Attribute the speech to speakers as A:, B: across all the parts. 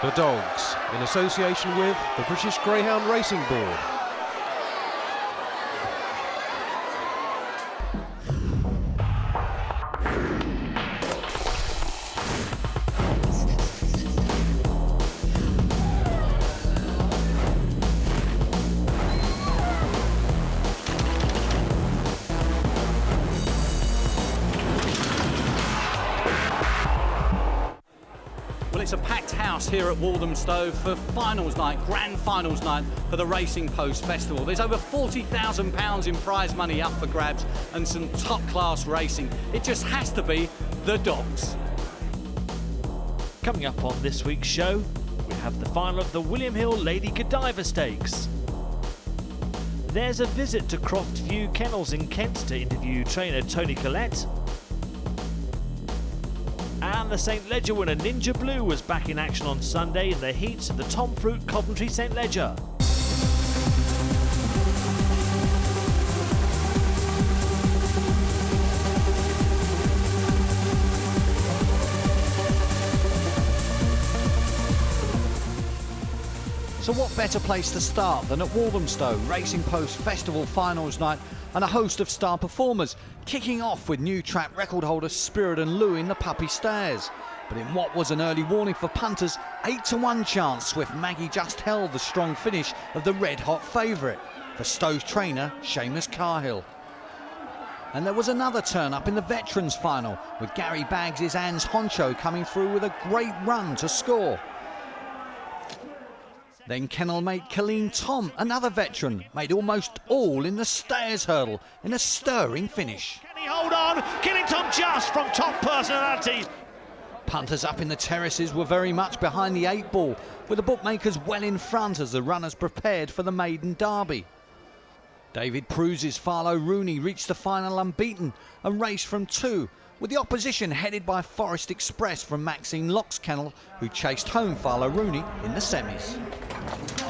A: The Dogs, in association with the British Greyhound Racing Board.
B: Well, it's a packed house here at Walthamstow for finals night, grand finals night for the Racing Post Festival. There's over £40,000 in prize money up for grabs and some top-class racing. It just has to be the Dogs.
C: Coming up on this week's show, we have the final of the William Hill Lady Godiva Stakes. There's a visit to Croft View Kennels in Kent to interview trainer Tony COLLETT. And the St Leger winner Ninja Blue was back in action on Sunday in the heats of the Tom Fruit Coventry St Leger.
D: So what better place to start than at Walthamstow Racing Post Festival Finals Night and a host of star performers, kicking off with new track record holder Spirit and Lou in the Puppy Stairs. But in what was an early warning for punters, 8-1 chance Swift Maggie just held the strong finish of the red-hot favourite for Stow's trainer Seamus Cahill. And there was another turn-up in the Veterans Final with Gary Baggs' Anne's Honcho coming through with a great run to score. Then kennel mate Colleen Tom, another veteran, made almost all in the Stairs hurdle in a stirring finish.
C: Can he hold on? Colleen Tom just from top personality.
D: Punters up in the terraces were very much behind the 8-ball, with the bookmakers well in front as the runners prepared for the maiden derby. David Pruse's Farlow Rooney reached the final unbeaten and raced from 2, with the opposition headed by Forest Express from Maxine Locke's kennel, who chased home Farlow Rooney in the semis.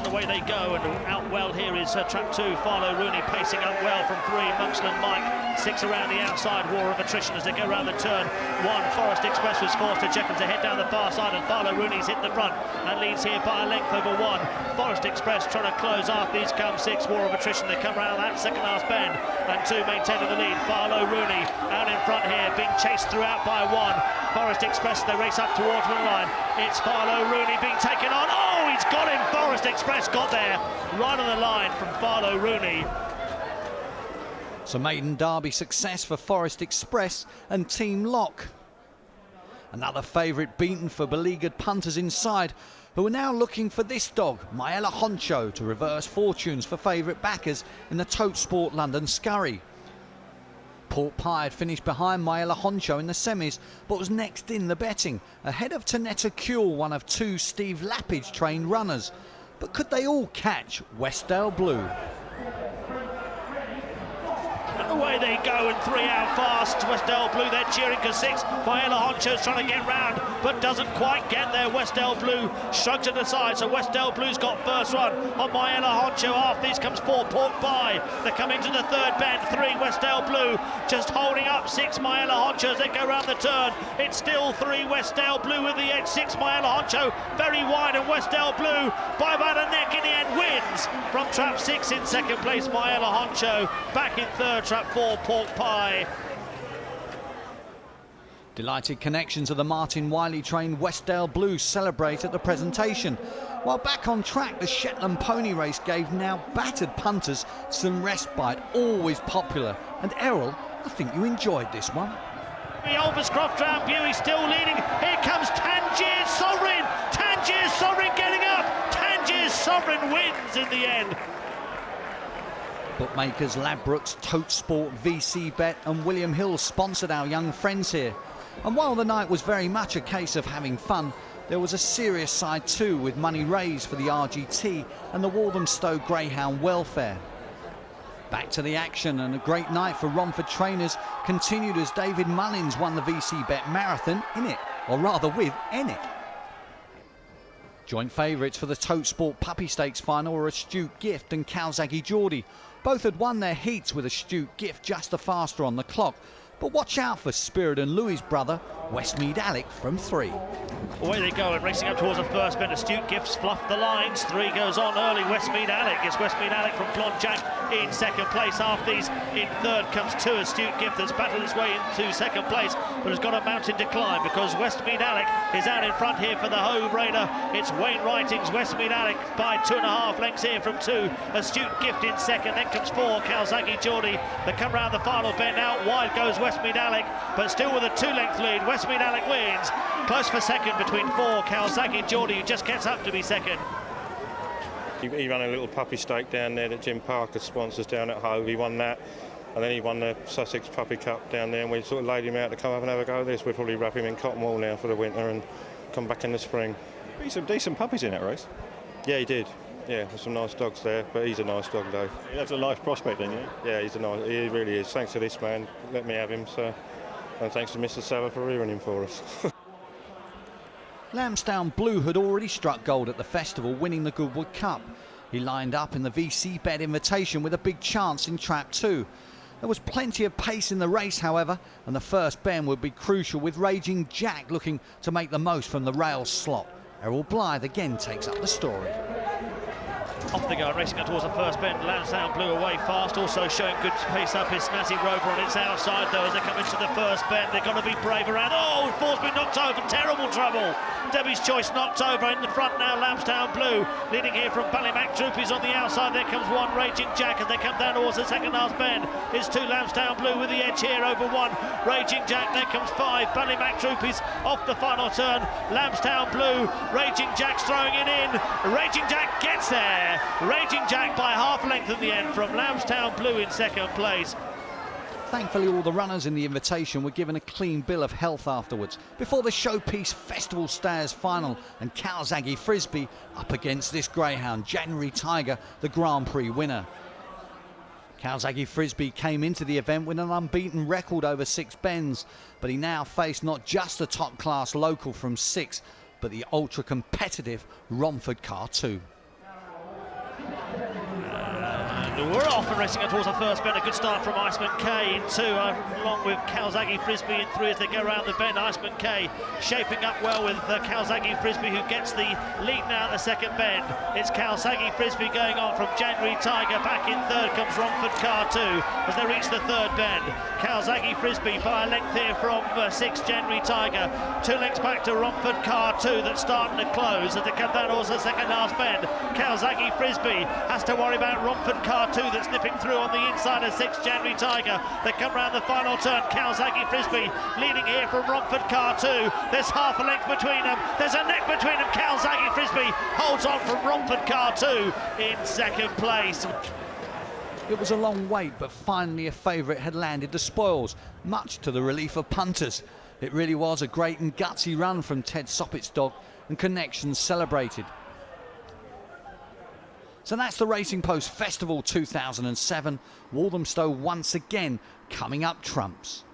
C: The way they go, and out well here is track 2, Farlow Rooney pacing up well from 3, Monksland Mike 6 around the outside, war of attrition as they go around the turn 1. Forest Express was forced to check to head down the far side, and Farlow Rooney's hit the front and leads here by a length over 1. Forest Express trying to close after these come 6, war of attrition. They come around that second last bend, and 2 maintaining the lead. Farlow Rooney out in front here, being chased throughout by 1. Forest Express, they race up towards the line. It's Farlow Rooney being taken on. Oh, he's got him! Forest Express got there, right on the line from Farlow Rooney.
D: So maiden derby success for Forest Express and Team Locke. Another favourite beaten for beleaguered punters inside, who are now looking for this dog, Myella Honcho, to reverse fortunes for favourite backers in the Tote Sport London Scurry. Port Pie had finished behind Myella Honcho in the semis, but was next in the betting, ahead of Tanetta Kuehl, one of 2 Steve Lappage trained runners. But could they all catch Westdale Blue?
C: And away they go, and 3 out fast. Westdale Blue, they're cheering for 6. Myella Honcho's trying to get round, but doesn't quite get there. Westdale Blue shrugs it aside, so Westdale Blue's got first run on Myella Honcho. After these comes 4, Port Pie. They come into the third bend, 3, Westdale Blue just holding up 6, Myella Honcho as they go round the turn. It's still 3, Westdale Blue with the edge, 6, Myella Honcho very wide, and Westdale Blue by about a neck in the end wins from trap 6 in second place. Myella Honcho back in third, trap 4, Port Pie.
D: Delighted connections of the Martin Wiley trained Westdale Blue celebrate at the presentation. While back on track, the Shetland pony race gave now battered punters some respite, always popular. And Errol, I think you enjoyed this one.
C: Olverscroft round Bury still leading. Here comes Tangier Sovereign. Tangier Sovereign getting up. Tangier Sovereign wins in the end.
D: Bookmakers Ladbrokes, Tote Sport, VC Bet and William Hill sponsored our young friends here. And while the night was very much a case of having fun, there was a serious side too, with money raised for the RGT and the Walthamstow Greyhound welfare. Back to the action, and a great night for Romford trainers continued as David Mullins won the VC Bet Marathon in it, or rather with Ennick. Joint favourites for the Tote Sport Puppy Stakes final were Astute Gift and Calzaghe Geordie. Both had won their heats, with Astute Gift just the faster on the clock, But watch out for Spirit and Louis' brother, Westmead Alec from 3.
C: Away they go and racing up towards the first bend. Astute Gifts fluff the lines. 3 goes on early. Westmead Alec. It's Westmead Alec from Blonde Jack in second place. Half these in third comes 2 Astute Gift that's battled its way into second place, but has got a mountain decline because Westmead Alec is out in front here for the home raider. It's Wayne Writing's Westmead Alec by 2.5 lengths here from 2. Astute Gift in second. Then comes 4 Kawasaki Geordie. They come round the final bend. Out wide goes Westmead Alec, but still with a 2-length lead. Westmead Alec wins. Close for second between 4 Kawasaki Geordie, who just gets up to be second.
E: He ran a little puppy stake down there that Jim Parker sponsors down at Hove. He won that, and then he won the Sussex Puppy Cup down there, and we sort of laid him out to come up and have a go at this. We'll probably wrap him in cotton wool now for the winter and come back in the spring.
F: Be some decent puppies in that race.
E: Yeah, he did. Yeah, there's some nice dogs there, but he's a nice dog, though.
F: That's a life prospect then, yeah?
E: Yeah, he really is. Thanks to this man, let me have him, so, and thanks to Mr. Sava for rearing him for us.
D: Lambstown Blue had already struck gold at the festival, winning the Goodwood Cup. He lined up in the VC Bet Invitation with a big chance in Trap 2. There was plenty of pace in the race, however, and the first bend would be crucial, with Raging Jack looking to make the most from the rail slot. Errol Blythe again takes up the story.
C: Off they go, racing up towards the first bend. Lansdowne Blue away fast, also showing good pace up is Snazzy Rover on its outside though as they come into the first bend. They've got to be brave around. Oh, Ford's been knocked over, terrible trouble. Debbie's Choice knocked over in the front now. Lansdowne Blue leading here from Ballymac Troopies on the outside. There comes 1 Raging Jack as they come down towards the second last bend. It's 2 Lansdowne Blue with the edge here over 1 Raging Jack. There comes 5 Ballymac Troopies off the final turn. Lansdowne Blue, Raging Jack's throwing it in. Raging Jack gets there. Raging Jack by half a length at the end from Lansdowne Blue in second place.
D: Thankfully, all the runners in the invitation were given a clean bill of health afterwards, before the showpiece Festival Stayers final and Kawasaki Frisbee up against this greyhound, January Tiger, the Grand Prix winner. Kawasaki Frisbee came into the event with an unbeaten record over 6 bends, but he now faced not just a top-class local from 6, but the ultra-competitive Romford Car 2.
C: We're off and racing towards the first bend. A good start from Iceman K in 2, along with Kawasaki Frisbee in 3 as they go around the bend. Iceman K shaping up well with Kawasaki Frisbee, who gets the lead now at the second bend. It's Kawasaki Frisbee going on from January Tiger. Back in third comes Romford Car 2 as they reach the third bend. Kawasaki Frisbee by a length here from 6 January Tiger. 2 lengths back to Romford Car 2 that's starting to close as they come down towards the second last bend. Kawasaki Frisbee has to worry about Romford Car 2 that's nipping through on the inside of 6 January Tiger. They come round the final turn. Kawasaki Frisbee leading here from Romford Car 2. There's half a length between them. There's a neck between them. Kawasaki Frisbee holds on from Romford Car 2 in second place.
D: It was a long wait, but finally a favourite had landed the spoils, much to the relief of punters. It really was a great and gutsy run from Ted Soppett's dog, and Connections celebrated. So that's the Racing Post Festival 2007. Walthamstow once again coming up trumps.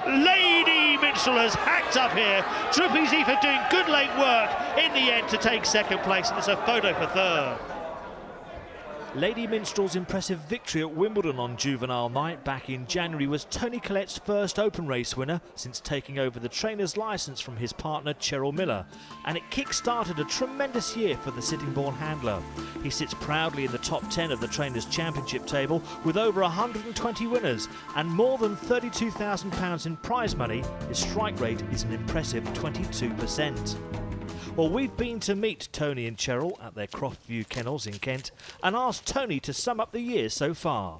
C: Lady Minstrel has hacked up here. Troopies Eva doing good late work in the end to take second place, and it's a photo for third.
G: Lady Minstrel's impressive victory at Wimbledon on Juvenile Night back in January was Tony Collette's first open race winner since taking over the trainer's licence from his partner Cheryl Miller, and it kick-started a tremendous year for the Sittingbourne handler. He sits proudly in the top 10 of the Trainers' Championship table with over 120 winners and more than £32,000 in prize money. His strike rate is an impressive 22%. Well, we've been to meet Tony and Cheryl at their Croftview Kennels in Kent and asked Tony to sum up the year so far.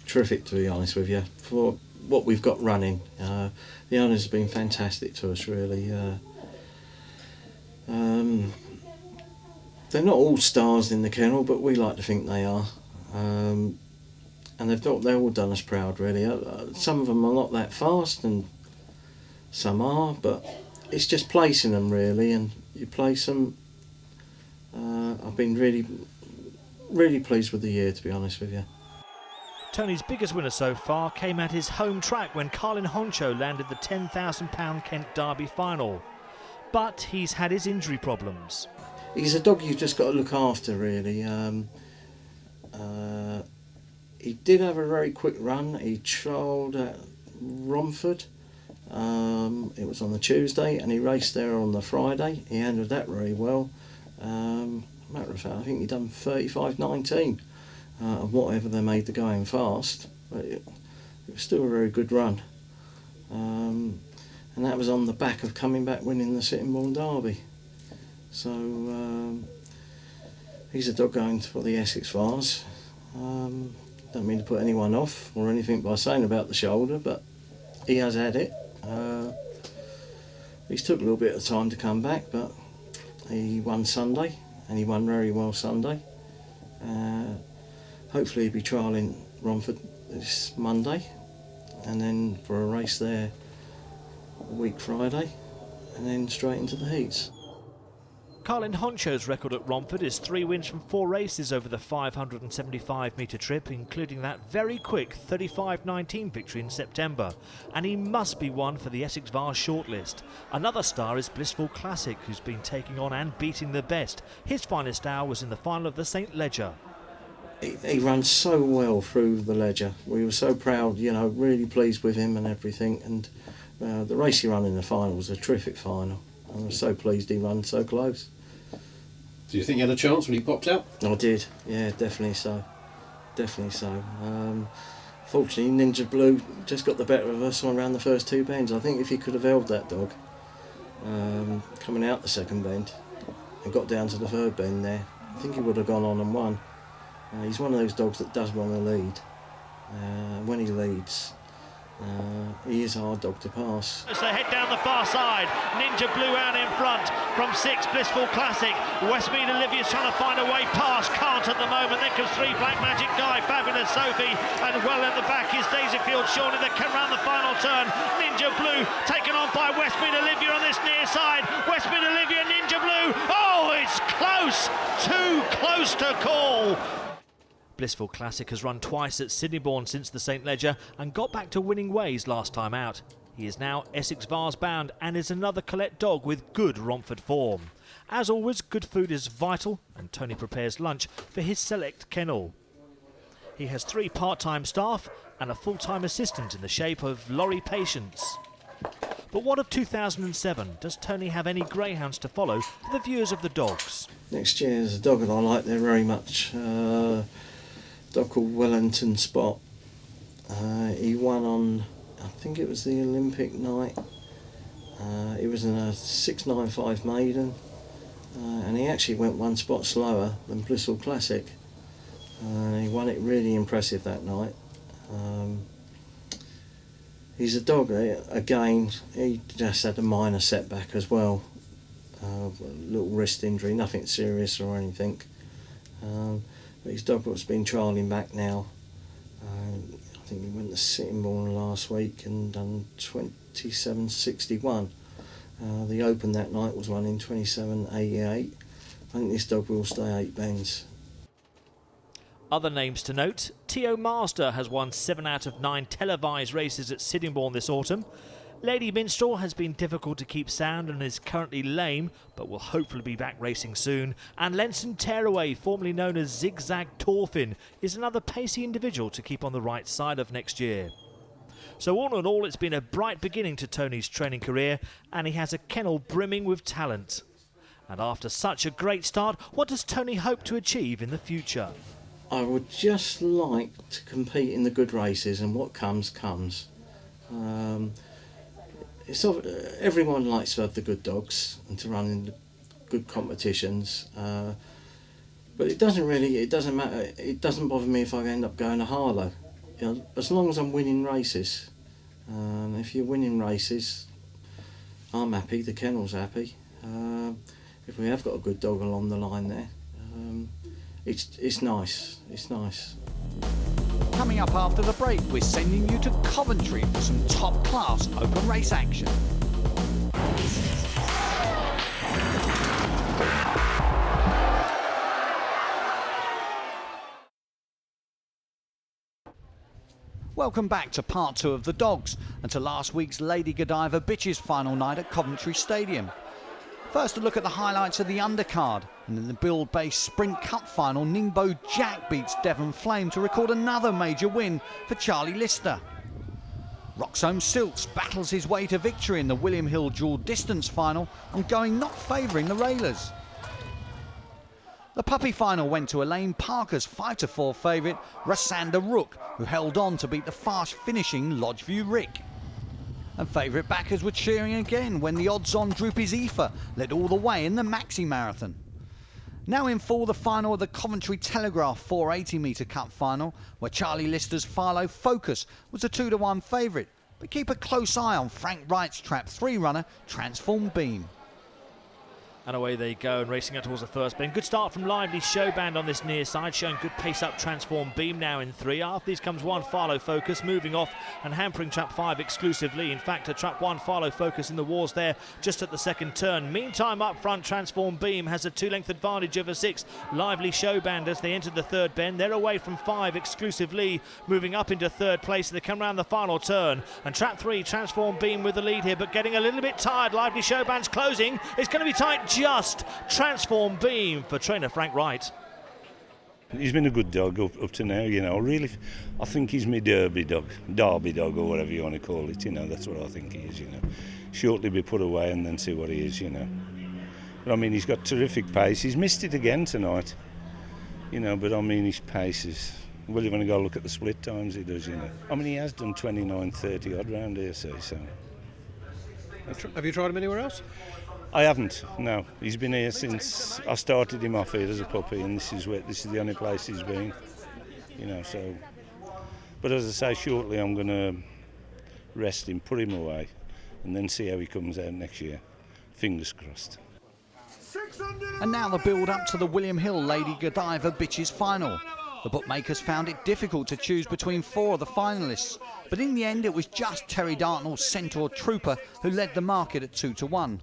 H: Terrific, to be honest with you, for what we've got running. The owners have been fantastic to us, really. They're not all stars in the kennel, but we like to think they are. And they've all done us proud, really. Some of them are not that fast, and some are, but it's just placing them, really, and you place them. I've been really pleased with the year, to be honest with you.
G: Tony's biggest winner so far came at his home track when Carlin Honcho landed the £10,000 Kent Derby final. But he's had his injury problems.
H: He's a dog you've just got to look after, really. He did have a very quick run. He trialled at Romford. It was on the Tuesday, and he raced there on the Friday. He handled that very well. Matter of fact, I think he done 35.19 of whatever they made the going fast, but it was still a very good run. And that was on the back of coming back winning the Sittingbourne Derby. So he's a dog going for the Essex Vars. Don't mean to put anyone off or anything by saying about the shoulder, but he has had it. He's took a little bit of time to come back, but he won Sunday, and he won very well Sunday. Hopefully he'll be trialling Romford this Monday, and then for a race there a week Friday, and then straight into the heats.
G: Carlin Honcho's record at Romford is 3 wins from 4 races over the 575-metre trip, including that very quick 35.19 victory in September. And he must be one for the Essex Vars shortlist. Another star is Blissful Classic, who's been taking on and beating the best. His finest hour was in the final of the St Leger.
H: He ran so well through the Leger. We were so proud, you know, really pleased with him and everything. And the race he ran in the final was a terrific final. I was so pleased he ran so close.
A: Do you think he had a chance when he popped out?
H: I did, yeah, definitely so. Definitely so. Fortunately, Ninja Blue just got the better of us around the first 2 bends. I think if he could have held that dog coming out the second bend and got down to the 3rd bend there, I think he would have gone on and won. He's one of those dogs that does want to lead. When he leads, he is a hard dog to pass.
C: As they head down the far side, Ninja Blue out in front from 6, Blissful Classic. Westmead Olivia's trying to find a way past, can't at the moment. Then comes 3, Black Magic Guy, Fabulous Sophie, and well at the back is Daisyfield Shawnee that come round the final turn. Ninja Blue taken on by Westmead Olivia on this near side. Westmead Olivia, Ninja Blue. Oh, it's close, too close to call.
G: Blissful Classic has run twice at Sittingbourne since the St Leger and got back to winning ways last time out. He is now Essex Vars bound and is another COLLETT dog with good Romford form. As always, good food is vital, and Tony prepares lunch for his select kennel. He has 3 part-time staff and a full-time assistant in the shape of Laurie Patience. But what of 2007? Does Tony have any greyhounds to follow for the viewers of the dogs?
H: Next year there's a dog that I like there very much. Dog called Wellington Spot. He won on, I think it was the Olympic night. He was in a 6.95 maiden, and he actually went 1 spot slower than Blissful Classic. He won it really impressive that night. He's a dog, again, he just had a minor setback as well. A little wrist injury, nothing serious or anything. But his dog has been trialling back now. I think he went to Sittingbourne last week and done 27.61. The Open that night was one in 27.88. I think this dog will stay 8 bends.
G: Other names to note: Tio Master has won 7 out of 9 televised races at Sittingbourne this autumn. Lady Minstrel has been difficult to keep sound and is currently lame, but will hopefully be back racing soon. And Lenson Tearaway, formerly known as Zigzag Torfin, is another pacey individual to keep on the right side of next year. So all in all, it's been a bright beginning to Tony's training career, and he has a kennel brimming with talent. And after such a great start, what does Tony hope to achieve in the future?
H: I would just like to compete in the good races, and what comes, comes. Everyone likes to have the good dogs and to run in the good competitions, but it doesn't matter. It doesn't bother me if I end up going to Harlow, you know, as long as I'm winning races. If you're winning races, I'm happy, the kennel's happy. If we have got a good dog along the line there, it's nice.
D: Coming up after the break, we're sending you to Coventry for some top-class open race action. Welcome back to part 2 of the dogs and to last week's Lady Godiva Bitches final night at Coventry Stadium. First, a look at the highlights of the undercard. And in the build-based Sprint Cup final, Ningbo Jack beats Devon Flame to record another major win for Charlie Lister. Roxholm Silks battles his way to victory in the William Hill dual distance final and going not favouring the railers. The puppy final went to Elaine Parker's 5-4 favourite Rassanda Rook, who held on to beat the fast finishing Lodgeview Rick. And favourite backers were cheering again when the odds-on Droopy's Aoife led all the way in the Maxi Marathon. Now in full, the final of the Coventry Telegraph 480 metre Cup final, where Charlie Lister's Philo Focus was a 2-1 favourite, but keep a close eye on Frank Wright's Trap 3 runner Transform Beam.
G: And away they go, and racing out towards the first bend. Good start from Lively Showband on this near side, showing good pace up Transform Beam now in 3. After these comes 1 Philo Focus, moving off and hampering Trap 5 exclusively. In fact, a Trap 1 Philo Focus in the wars there just at the second turn. Meantime, up front, Transform Beam has a 2-length advantage over 6 Lively Showband as they enter the third bend. They're away from 5 exclusively, moving up into third place. They come round the final turn, and Trap 3, Transform Beam with the lead here, but getting a little bit tired. Lively Showband's closing. It's going to be tight. Just Transform Beam for trainer Frank Wright.
I: He's been a good dog up to now, you know. Really, I think he's my derby dog or whatever you want to call it, you know. That's what I think he is, you know. Shortly be put away and then see what he is, you know. But I mean, he's got terrific pace. He's missed it again tonight, you know, but I mean, his pace is... Well, you want to go look at the split times he does, you know. I mean, he has done 29, 30 odd round here, so...
A: Have you tried him anywhere else?
I: I haven't, no. He's been here since I started him off here as a puppy, and this is the only place he's been, you know, so... But as I say, shortly I'm going to rest him, put him away, and then see how he comes out next year. Fingers crossed.
D: And now the build-up to the William Hill Lady Godiva Bitches final. The bookmakers found it difficult to choose between 4 of the finalists, but in the end it was just Terry Dartnell's Centaur Trooper who led the market at 2-1.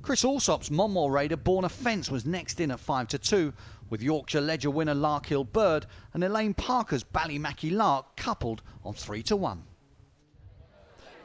D: Chris Alsop's Monmore Raider Born a Fence was next in at 5-2, with Yorkshire Ledger winner Larkhill Bird and Elaine Parker's Ballymackie Lark coupled on 3-1.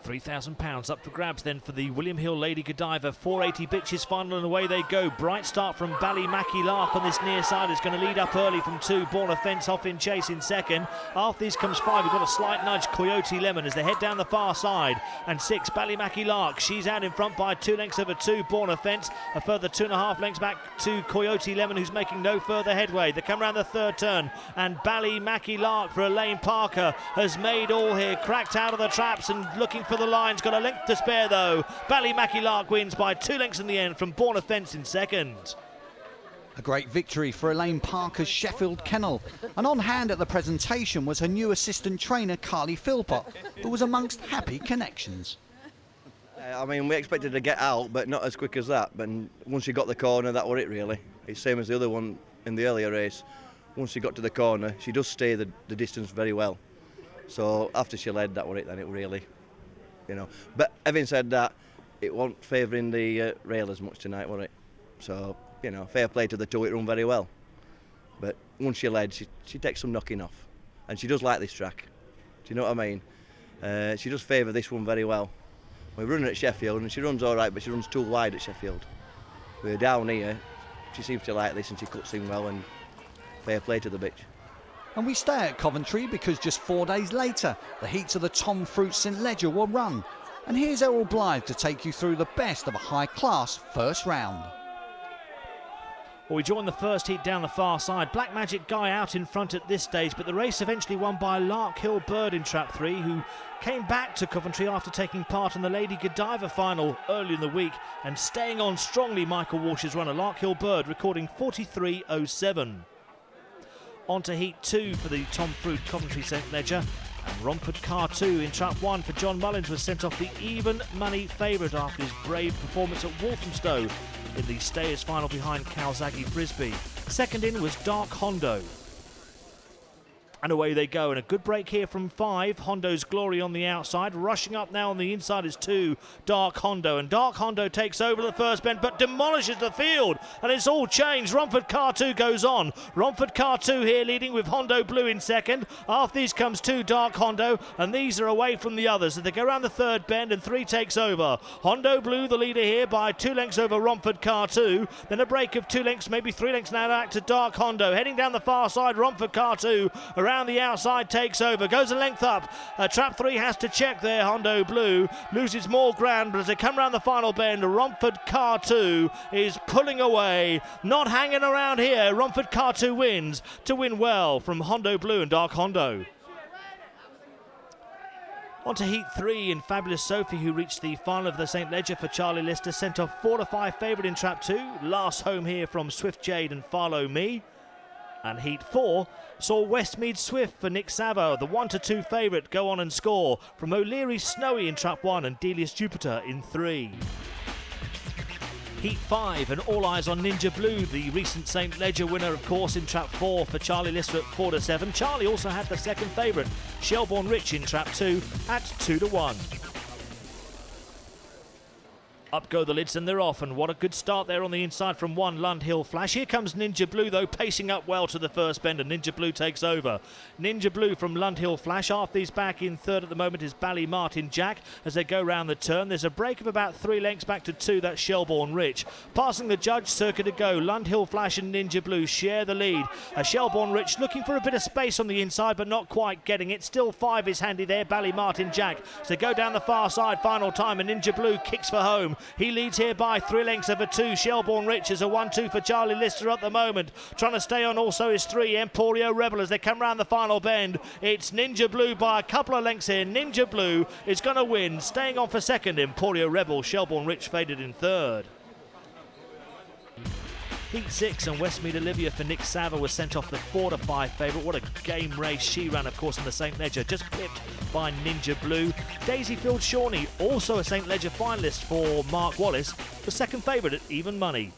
G: £3,000 up for grabs then for the William Hill Lady Godiva 480 Bitches final, and away they go. Bright start from Ballymackie Lark on this near side. Is going to lead up early from 2. Born a Fence off in chase in second. After these comes 5. We've got a slight nudge, Coyote Lemon, as they head down the far side. And 6, Ballymackie Lark. She's out in front by 2 lengths over 2. Born a Fence. A further 2.5 lengths back to Coyote Lemon, who's making no further headway. They come round the third turn, and Ballymackie Lark for Elaine Parker has made all here. Cracked out of the traps and looking for the lines. Got a length to spare though. Ballymackie Lark wins by 2 lengths in the end from Born a Fence in second.
D: A great victory for Elaine Parker's Sheffield Kennel, and on hand at the presentation was her new assistant trainer Carly Philpott, who was amongst happy connections.
J: I mean, we expected to get out, but not as quick as that. But once she got the corner, that was it really. It's same as the other one in the earlier race. Once she got to the corner, she does stay the distance very well. So after she led, that was it then, it really... You know, but having said that, it wasn't favouring the rail as much tonight, was it? So, you know, fair play to the two, it run very well. But once she led, she takes some knocking off. And she does like this track. Do you know what I mean? She does favour this one very well. We're running at Sheffield, and she runs all right, but she runs too wide at Sheffield. We're down here, she seems to like this, and she cuts in well, and fair play to the bitch.
D: And we stay at Coventry because just 4 days later, the heats of the Tom Fruit St Ledger were run. And here's Errol Blythe to take you through the best of a high-class first round.
G: Well, we join the first heat down the far side. Black Magic Guy out in front at this stage, but the race eventually won by Larkhill Bird in Trap 3, who came back to Coventry after taking part in the Lady Godiva final early in the week and staying on strongly Michael Walsh's runner. Larkhill Bird recording 43.07. On to Heat 2 for the Tom Fruit Coventry St Ledger, and Romford Car 2 in Trap 1 for John Mullins was sent off the even money favourite after his brave performance at Walthamstow in the Stayers final behind Calzaghe Frisbee. Second in was Dark Hondo. And away they go, and a good break here from 5. Hondo's Glory on the outside. Rushing up now on the inside is 2, Dark Hondo. And Dark Hondo takes over the first bend, but demolishes the field. And it's all changed. Romford Car 2 goes on. Romford Car 2 here leading with Hondo Blue in second. After these comes 2, Dark Hondo. And these are away from the others. As they go around the third bend, and 3 takes over. Hondo Blue, the leader here, by 2 lengths over Romford Car 2. Then a break of 2 lengths, maybe 3 lengths now back to Dark Hondo. Heading down the far side, Romford Car 2 around the outside takes over, goes a length up. Trap 3 has to check there. Hondo Blue loses more ground, but as they come around the final bend, Romford Car 2 is pulling away, not hanging around here. Romford Car 2 wins, to win well from Hondo Blue and Dark Hondo. On to Heat 3 and Fabulous Sophie, who reached the final of the St. Leger for Charlie Lister, sent off 4-5 favourite in Trap 2. Last home here from Swift Jade and Follow Me. And Heat 4 saw Westmead Swift for Nick Savo, the 1-2 favourite, go on and score from O'Leary Snowy in Trap 1 and Delius Jupiter in 3. Heat 5 and all eyes on Ninja Blue, the recent St. Leger winner, of course, in Trap 4 for Charlie Lister at 4-7. Charlie also had the second favourite, Shelbourne Rich, in Trap 2 at 2-1. Up go the lids and they're off, and what a good start there on the inside from 1, Lund Hill Flash. Here comes Ninja Blue though, pacing up well to the first bend, and Ninja Blue takes over. Ninja Blue from Lund Hill Flash. After he's back in third at the moment is Bally Martin Jack as they go round the turn. There's a break of about 3 lengths back to 2, that's Shelbourne Rich. Passing the judge circuit to go, Lund Hill Flash and Ninja Blue share the lead. Shelbourne Rich looking for a bit of space on the inside but not quite getting it. Still 5 is handy there, Bally Martin Jack. So they go down the far side final time, and Ninja Blue kicks for home. He leads here by 3 lengths over 2. Shelbourne Rich is a 1-2 for Charlie Lister at the moment. Trying to stay on also is 3, Emporio Rebel, as they come round the final bend. It's Ninja Blue by a couple of lengths here. Ninja Blue is going to win. Staying on for second, Emporio Rebel. Shelbourne Rich faded in third. Heat 6 and Westmead Olivia for Nick Sava was sent off the 4-5 favourite. What a game race she ran, of course, in the St. Leger. Just pipped by Ninja Blue. Daisyfield Shawnee, also a St. Leger finalist for Mark Wallace, the second favourite at even money.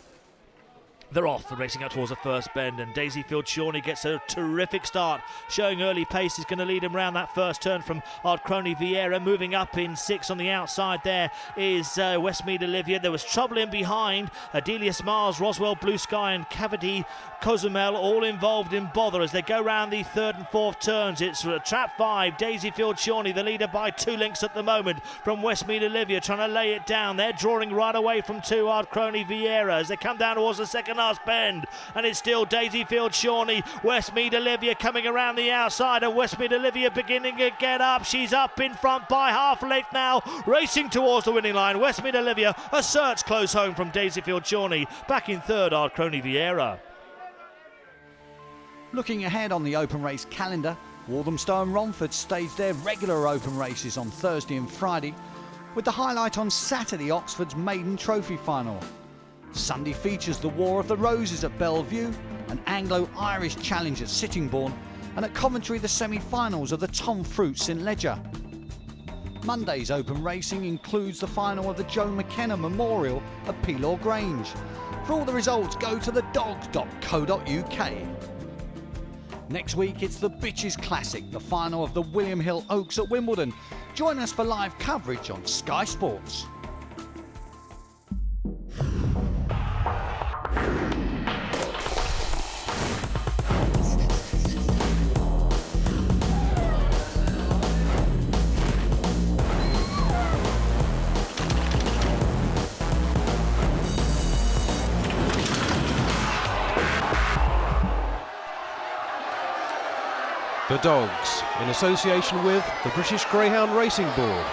G: They're off, they're racing out towards the first bend, and Daisyfield Shawnee gets a terrific start, showing early pace is going to lead him round that first turn from Ardcrony Vieira. Moving up in 6 on the outside there is Westmead Olivia. There was trouble in behind. Adelius Mars, Roswell Blue Sky and Cavity Cozumel all involved in bother as they go round the third and fourth turns. It's Trap 5, Daisyfield Shawnee, the leader by 2 lengths at the moment from Westmead Olivia, trying to lay it down. They're drawing right away from 2, Ardcrony Vieira, as they come down towards the second last bend, and it's still Daisyfield Shawnee. Westmead Olivia coming around the outside, and Westmead Olivia beginning to get up. She's up in front by half a length now, racing towards the winning line. Westmead Olivia asserts close home from Daisyfield Shawnee. Back in third, Ardcrony Vieira.
D: Looking ahead on the open race calendar, Walthamstow and Romford stage their regular open races on Thursday and Friday, with the highlight on Saturday, Oxford's maiden trophy final. Sunday features the War of the Roses at Bellevue, an Anglo-Irish challenge at Sittingbourne, and at Coventry the semi-finals of the Tom Fruit St. Leger. Monday's open racing includes the final of the Joe McKenna Memorial at Pelaw Grange. For all the results, go to thedog.co.uk. Next week it's the Bitches Classic, the final of the William Hill Oaks at Wimbledon. Join us for live coverage on Sky Sports.
A: The Dogs, in association with the British Greyhound Racing Board.